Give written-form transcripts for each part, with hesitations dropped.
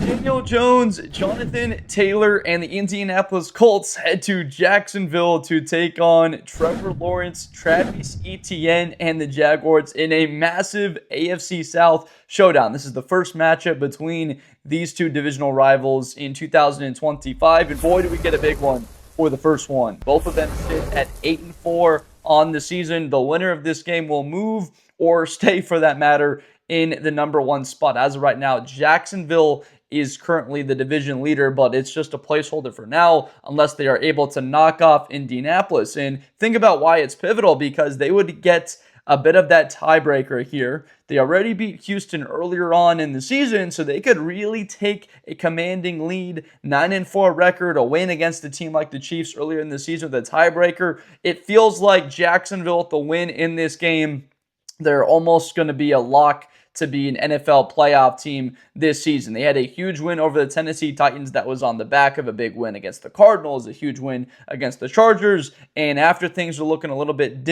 Daniel Jones, Jonathan Taylor, and the Indianapolis Colts head to Jacksonville to take on Trevor Lawrence, Travis Etienne, and the Jaguars in a massive AFC South showdown. This is the first matchup between these two divisional rivals in 2025, and boy, do we get a big one for the first one. Both of them sit at 8-4 on the season. The winner of this game will move or stay, for that matter, in the number one spot. As of right now, Jacksonville is currently the division leader, but it's just a placeholder for now unless they are able to knock off Indianapolis. And think about why it's pivotal, because they would get a bit of that tiebreaker here. They already beat Houston earlier on in the season, so they could really take a commanding lead. 9-4 record, a win against a team like the Chiefs earlier in the season with a tiebreaker. It feels like Jacksonville with the win in this game, they're almost going to be a lock to be an NFL playoff team this season. They had a huge win over the Tennessee Titans that was on the back of a big win against the Cardinals, a huge win against the Chargers, and after things were looking a little bit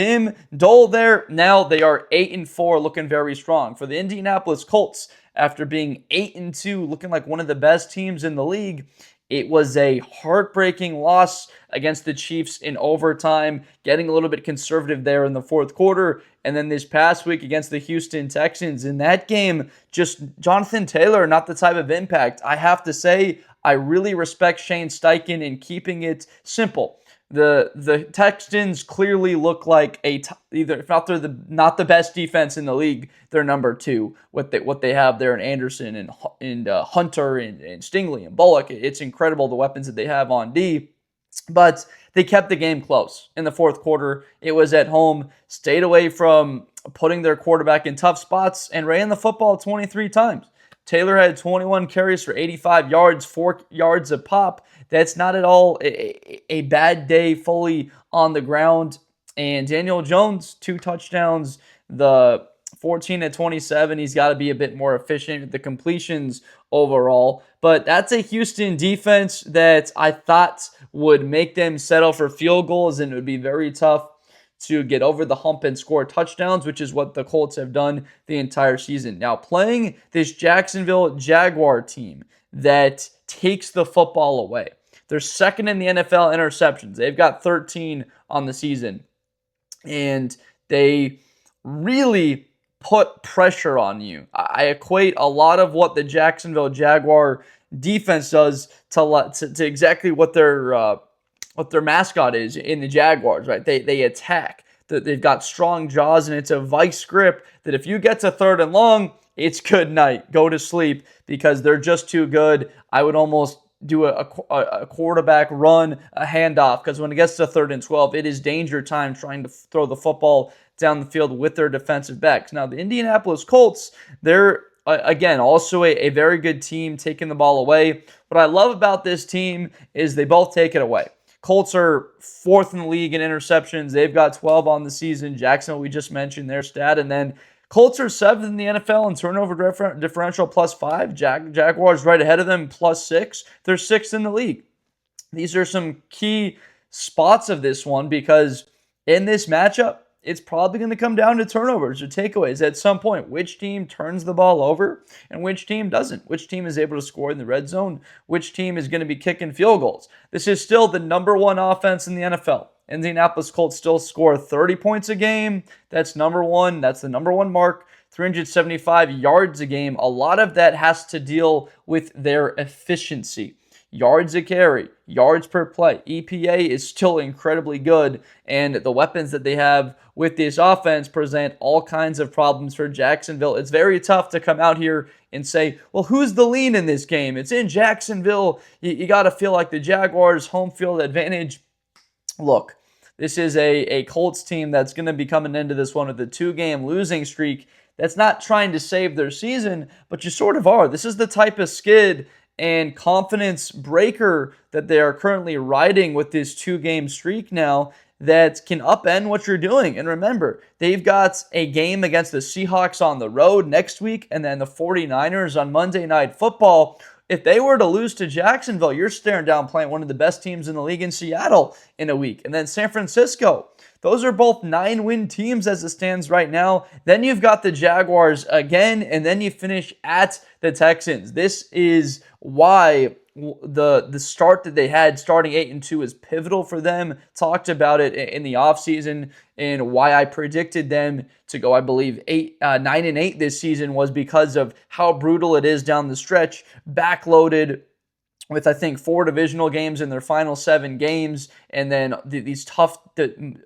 dull there, now they are 8-4, looking very strong. For the Indianapolis Colts, after being 8-2, looking like one of the best teams in the league, it was a heartbreaking loss against the Chiefs in overtime, getting a little bit conservative there in the fourth quarter. And then this past week against the Houston Texans, in that game, just Jonathan Taylor, not the type of impact. I have to say, I really respect Shane Steichen in keeping it simple. The Texans clearly look like either, if not they're not the best defense in the league, they're number two. What they have there in Anderson and Hunter and Stingley and Bullock, it's incredible the weapons that they have on D. But they kept the game close in the fourth quarter. It was at home, stayed away from putting their quarterback in tough spots, and ran the football 23 times. Taylor had 21 carries for 85 yards, 4 yards a pop. That's not at all a bad day fully on the ground. And Daniel Jones, 2 touchdowns, the 14-27. He's got to be a bit more efficient with the completions overall. But that's a Houston defense that I thought would make them settle for field goals, and it would be very tough to get over the hump and score touchdowns, which is what the Colts have done the entire season. Now, playing this Jacksonville Jaguar team that takes the football away. They're second in the NFL interceptions. They've got 13 on the season. And they really put pressure on you. I equate a lot of what the Jacksonville Jaguar defense does to exactly what their mascot is in the Jaguars, right? They attack. They've got strong jaws, and it's a vice grip that if you get to 3rd and long, it's good night. Go to sleep, because they're just too good. I would almost do a quarterback run, a handoff, because when it gets to 3rd and 12, it is danger time trying to throw the football down the field with their defensive backs. Now, the Indianapolis Colts, they're again, also a very good team taking the ball away. What I love about this team is they both take it away. Colts are 4th in the league in interceptions. They've got 12 on the season. Jacksonville, we just mentioned their stat. And then Colts are 7th in the NFL in turnover differential +5. Jaguars right ahead of them +6. They're 6th in the league. These are some key spots of this one, because in this matchup, it's probably going to come down to turnovers or takeaways at some point. Which team turns the ball over and which team doesn't? Which team is able to score in the red zone? Which team is going to be kicking field goals? This is still the number one offense in the NFL. Indianapolis Colts still score 30 points a game. That's number one. That's the number one mark. 375 yards a game. A lot of that has to deal with their efficiency. Yards a carry, yards per play. EPA is still incredibly good, and the weapons that they have with this offense present all kinds of problems for Jacksonville. It's very tough to come out here and say, well, who's the lean in this game? It's in Jacksonville. You got to feel like the Jaguars' home field advantage. Look, this is a Colts team that's going to be coming into this one with a 2-game losing streak. That's not trying to save their season, but you sort of are. This is the type of skid and confidence breaker that they are currently riding with this 2-game streak now that can upend what you're doing. And remember, they've got a game against the Seahawks on the road next week, and then the 49ers on Monday Night Football. If they were to lose to Jacksonville, you're staring down playing one of the best teams in the league in Seattle in a week. And then San Francisco, those are both 9-win teams as it stands right now. Then you've got the Jaguars again, and then you finish at the Texans. This is why the start that they had, starting 8-2, is pivotal for them. Talked about it in the offseason, and why I predicted them to go, I believe, 9-8 this season was because of how brutal it is down the stretch, backloaded with, I think, 4 divisional games in their final 7 games, and then these tough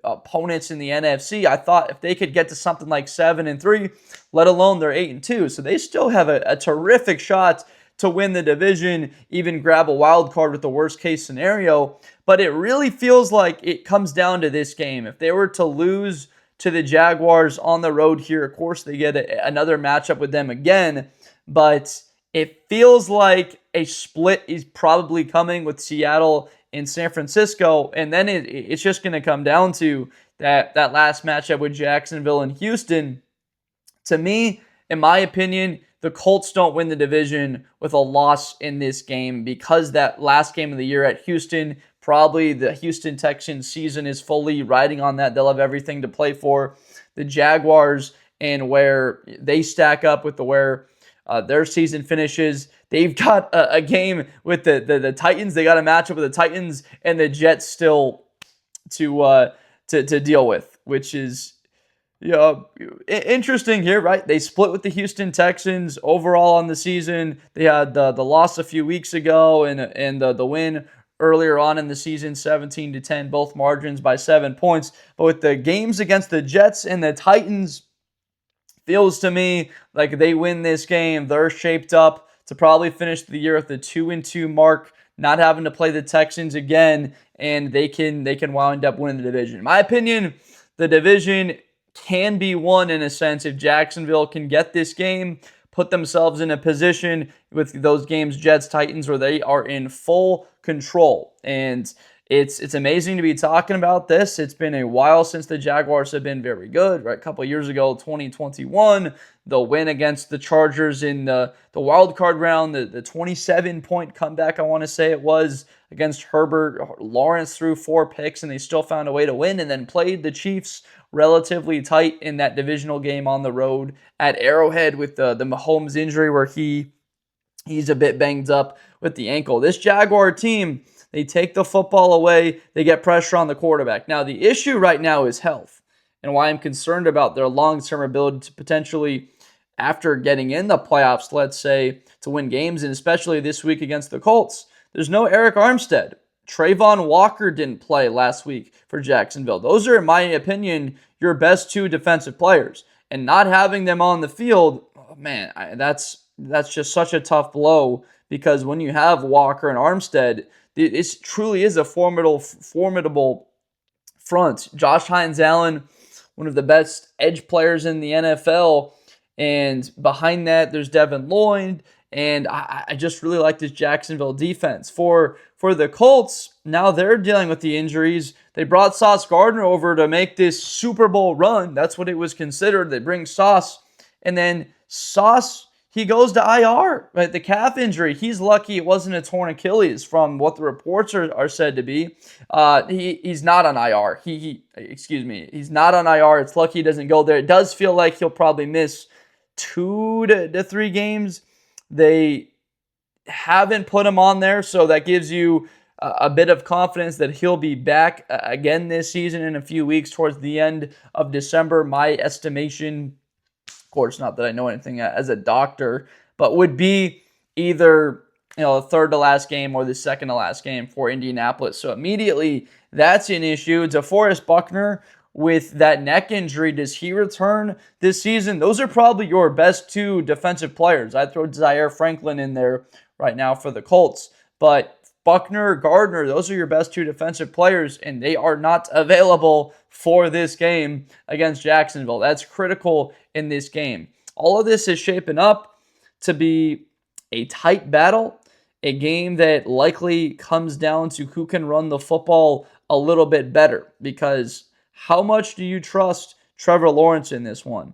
opponents in the NFC. I thought if they could get to something like 7-3, let alone they're 8-2, so they still have a terrific shot to win the division, even grab a wild card with the worst case scenario. But it really feels like it comes down to this game. If they were to lose to the Jaguars on the road here, of course they get another matchup with them again, but it feels like a split is probably coming with Seattle and San Francisco, and then it's just going to come down to that last matchup with Jacksonville and Houston. To me, in my opinion, the Colts don't win the division with a loss in this game, because that last game of the year at Houston, probably the Houston Texans season is fully riding on that. They'll have everything to play for. The Jaguars, and where they stack up with where their season finishes, they've got a game with the Titans. They got a matchup with the Titans and the Jets still to deal with, which is interesting here, right? They split with the Houston Texans overall on the season. They had the loss a few weeks ago and the win earlier on in the season, 17-10, both margins by 7 points. But with the games against the Jets and the Titans, feels to me like they win this game. They're shaped up to probably finish the year at the 2-2 mark, not having to play the Texans again, and they can wind up winning the division. In my opinion, the division can be won in a sense if Jacksonville can get this game, put themselves in a position with those games, Jets, Titans, where they are in full control. And it's amazing to be talking about this. It's been a while since the Jaguars have been very good, right? A couple of years ago, 2021, the win against the Chargers in the wild card round, the 27-point comeback, I want to say it was, against Herbert. Lawrence threw 4 picks, and they still found a way to win, and then played the Chiefs relatively tight in that divisional game on the road at Arrowhead with the Mahomes injury, where he's a bit banged up with the ankle. This Jaguar team, they take the football away, they get pressure on the quarterback. Now, the issue right now is health, and why I'm concerned about their long-term ability to potentially, after getting in the playoffs, let's say, to win games, and especially this week against the Colts. There's no Eric Armstead. Travon Walker didn't play last week for Jacksonville. Those are, in my opinion, your best 2 defensive players. And not having them on the field, that's just such a tough blow, because when you have Walker and Armstead, it truly is a formidable front. Josh Hines-Allen, one of the best edge players in the NFL, and behind that, there's Devin Lloyd, and I just really like this Jacksonville defense. For the Colts, now they're dealing with the injuries. They brought Sauce Gardner over to make this Super Bowl run. That's what it was considered. They bring Sauce, and then Sauce, he goes to IR, right? The calf injury. He's lucky it wasn't a torn Achilles, from what the reports are said to be. He's not on IR. He's not on IR. It's lucky he doesn't go there. It does feel like he'll probably miss 2 to 3 games. They haven't put him on there, so that gives you a bit of confidence that he'll be back again this season in a few weeks towards the end of December. My estimation, of course, not that I know anything as a doctor, but would be either the third to last game or the second to last game for Indianapolis. So immediately, that's an issue. DeForest Buckner, with that neck injury, does he return this season? Those are probably your best 2 defensive players. I'd throw Zaire Franklin in there right now for the Colts. But Buckner, Gardner, those are your best 2 defensive players, and they are not available for this game against Jacksonville. That's critical in this game. All of this is shaping up to be a tight battle, a game that likely comes down to who can run the football a little bit better, because how much do you trust Trevor Lawrence in this one?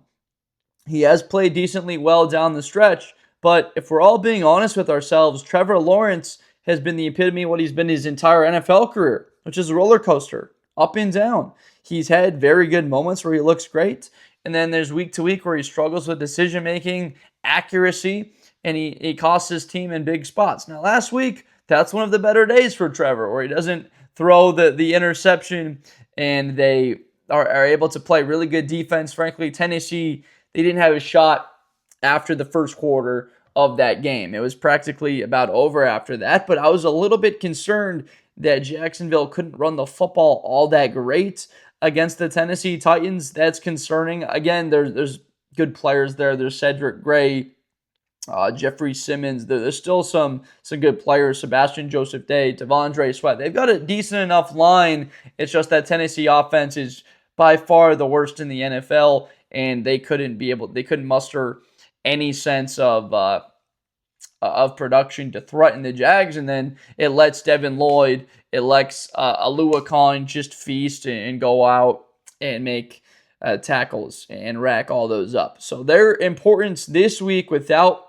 He has played decently well down the stretch, but if we're all being honest with ourselves, Trevor Lawrence has been the epitome of what he's been his entire NFL career, which is a roller coaster, up and down. he's had very good moments where he looks great. And then there's week to week where he struggles with decision making, accuracy, and he costs his team in big spots. Now, last week, that's one of the better days for Trevor, where he doesn't throw the interception and they are able to play really good defense. Frankly, Tennessee, they didn't have a shot after the first quarter of that game. It was practically about over after that, but I was a little bit concerned that Jacksonville couldn't run the football all that great against the Tennessee Titans. That's concerning. Again, there's good players there. There's Cedric Gray, Jeffrey Simmons. There's still some good players. Sebastian Joseph Day, Devondre Sweat. They've got a decent enough line. It's just that Tennessee offense is by far the worst in the NFL, and they couldn't muster any sense of production to threaten the Jags, and then it lets Devin Lloyd, it lets Alua Khan just feast and go out and make tackles and rack all those up. So their importance this week without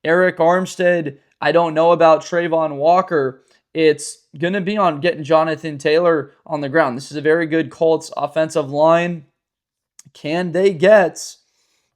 Eric Armstead, I don't know about Travon Walker. It's going to be on getting Jonathan Taylor on the ground. This is a very good Colts offensive line. Can they get...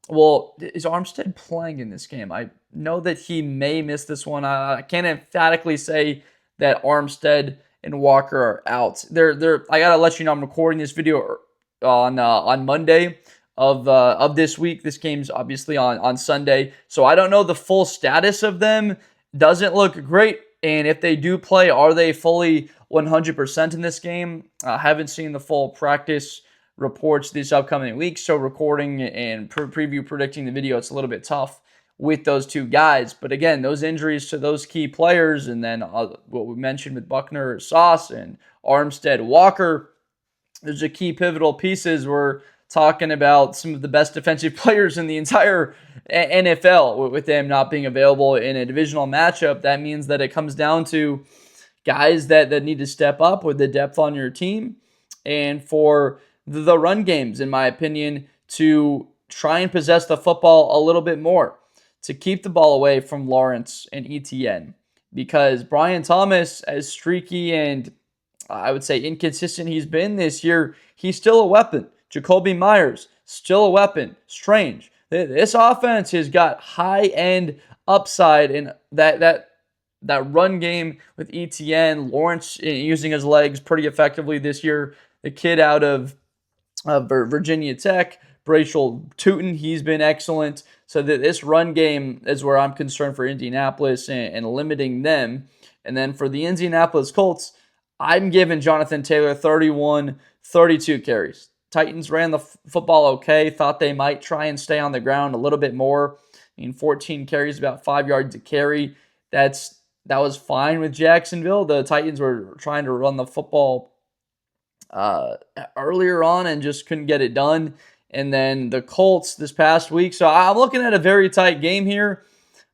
Well, is Armstead playing in this game? I know that he may miss this one. I can't emphatically say that Armstead and Walker are out. I gotta let you know I'm recording this video on Monday of this week. This game's obviously on Sunday, so I don't know the full status of them. Doesn't look great, and if they do play, are they fully 100% in this game? I haven't seen the full practice reports this upcoming week, so recording and preview predicting the video, it's a little bit tough with those two guys. But again, those injuries to those key players, and then what we mentioned with Buckner, Sauce, and Armstead, Walker, there's a key pivotal pieces. We're talking about some of the best defensive players in the entire NFL. With them not being available in a divisional matchup, that means that it comes down to guys that need to step up with the depth on your team, and for the run games, in my opinion, to try and possess the football a little bit more, to keep the ball away from Lawrence and Etienne. Because Brian Thomas, as streaky and I would say inconsistent he's been this year, he's still a weapon. Jacoby Myers, still a weapon. Strange. This offense has got high-end upside in that run game with Etienne. Lawrence using his legs pretty effectively this year. The kid out of Virginia Tech, Bracial Tootin, he's been excellent. So this run game is where I'm concerned for Indianapolis and limiting them. And then for the Indianapolis Colts, I'm giving Jonathan Taylor 32 carries. Titans ran the football okay, thought they might try and stay on the ground a little bit more. 14 carries, about 5 yards a carry. That was fine with Jacksonville. The Titans were trying to run the football earlier on and just couldn't get it done. And then the Colts this past week. So I'm looking at a very tight game here.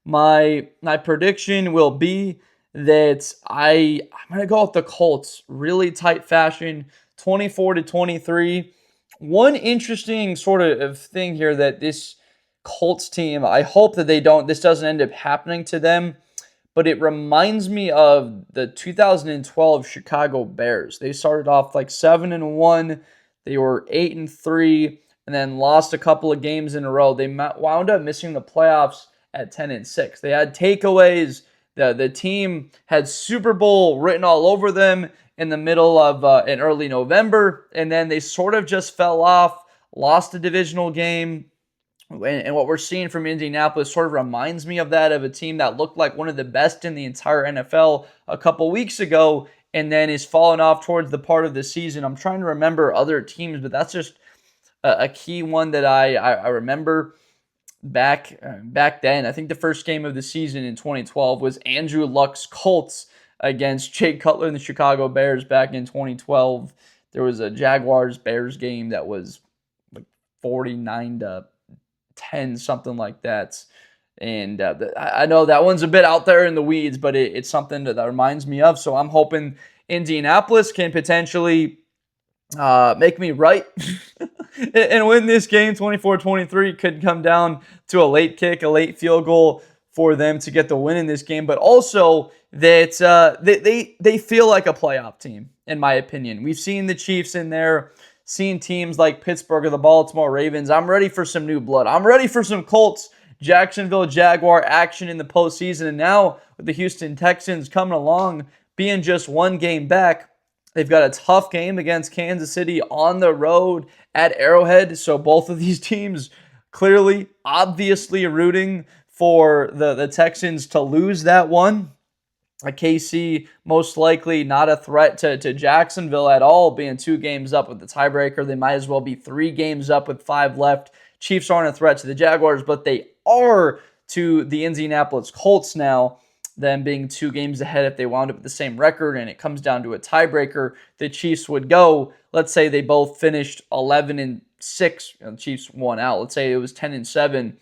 My prediction will be that I'm going to go with the Colts. Really tight fashion, 24-23. One interesting sort of thing here that this Colts team, I hope that this doesn't end up happening to them, but it reminds me of the 2012 Chicago Bears. They started off like 7-1. They were 8-3, and then lost a couple of games in a row. They wound up missing the playoffs at 10-6. They had takeaways. The team had Super Bowl written all over them in the middle of in early November, and then they sort of just fell off, lost a divisional game. And what we're seeing from Indianapolis sort of reminds me of that, of a team that looked like one of the best in the entire NFL a couple weeks ago, and then is falling off towards the part of the season. I'm trying to remember other teams, but that's just a key one that I remember back then. I think the first game of the season in 2012 was Andrew Luck's Colts against Jake Cutler and the Chicago Bears back in 2012. There was a Jaguars-Bears game that was like 49-10, something like that. And I know that one's a bit out there in the weeds, but it's something that reminds me of. So I'm hoping Indianapolis can potentially make me right and win this game. 24-23 could come down to a late kick, a late field goal for them to get the win in this game. But also that they feel like a playoff team, in my opinion. We've seen the Chiefs in there seen teams like Pittsburgh or the Baltimore Ravens. I'm ready for some new blood. I'm ready for some Colts, Jacksonville Jaguar action in the postseason. And now with the Houston Texans coming along, being just one game back, they've got a tough game against Kansas City on the road at Arrowhead. So both of these teams clearly, obviously rooting for the Texans to lose that one. KC most likely not a threat to Jacksonville at all, being 2 games up with the tiebreaker. They might as well be 3 games up with 5 left. Chiefs aren't a threat to the Jaguars, but they are to the Indianapolis Colts now, them being 2 games ahead. If they wound up with the same record and it comes down to a tiebreaker, the Chiefs would go. Let's say they both finished 11-6, and the Chiefs won out. Let's say it was 10-7,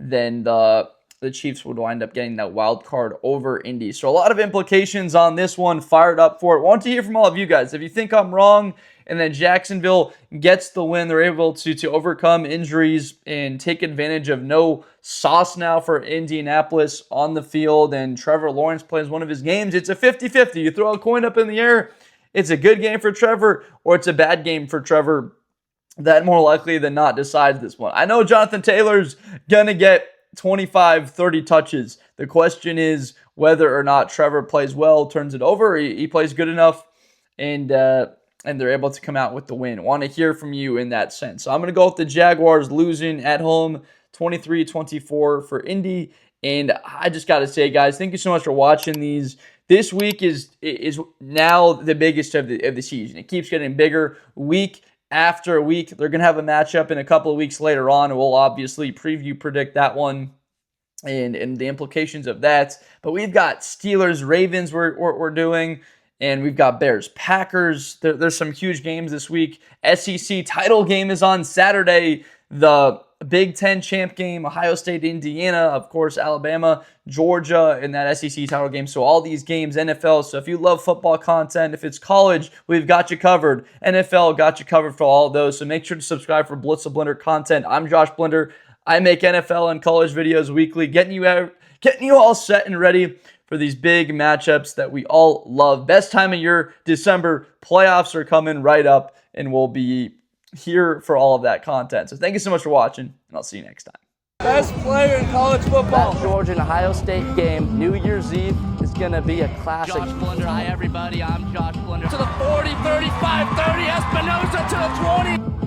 then the Chiefs would wind up getting that wild card over Indy. So a lot of implications on this one. Fired up for it. Want to hear from all of you guys. If you think I'm wrong and then Jacksonville gets the win, they're able to overcome injuries and take advantage of no sauce now for Indianapolis on the field, and Trevor Lawrence plays one of his games, it's a 50-50. You throw a coin up in the air, it's a good game for Trevor or it's a bad game for Trevor. That more likely than not decides this one. I know Jonathan Taylor's going to get 25, 30 touches. The question is whether or not Trevor plays well, turns it over, he plays good enough, and they're able to come out with the win. Want to hear from you in that sense. So I'm going to go with the Jaguars losing at home 23-24 for Indy. And I just got to say, guys, thank you so much for watching these. This week is now the biggest of the season. It keeps getting bigger week after week. They're going to have a matchup in a couple of weeks later on. We'll obviously predict that one and the implications of that. But we've got Steelers, Ravens we're doing, and we've got Bears, Packers. There's some huge games this week. SEC title game is on Saturday. The Big Ten champ game, Ohio State, Indiana, of course, Alabama, Georgia in that SEC title game. So all these games, NFL. So if you love football content, if it's college, we've got you covered. NFL got you covered for all of those. So make sure to subscribe for Blitz of Blender content. I'm Josh Blender. I make NFL and college videos weekly, getting you all set and ready for these big matchups that we all love. Best time of year, December. Playoffs are coming right up, and we'll be here for all of that content. So thank you so much for watching, and I'll see you next time. Best player in college football. That Georgia and Ohio State game, New Year's Eve, is going to be a classic. Josh Blender, hi everybody, I'm Josh Blender. To the 40, 35, 30, Espinosa to the 20.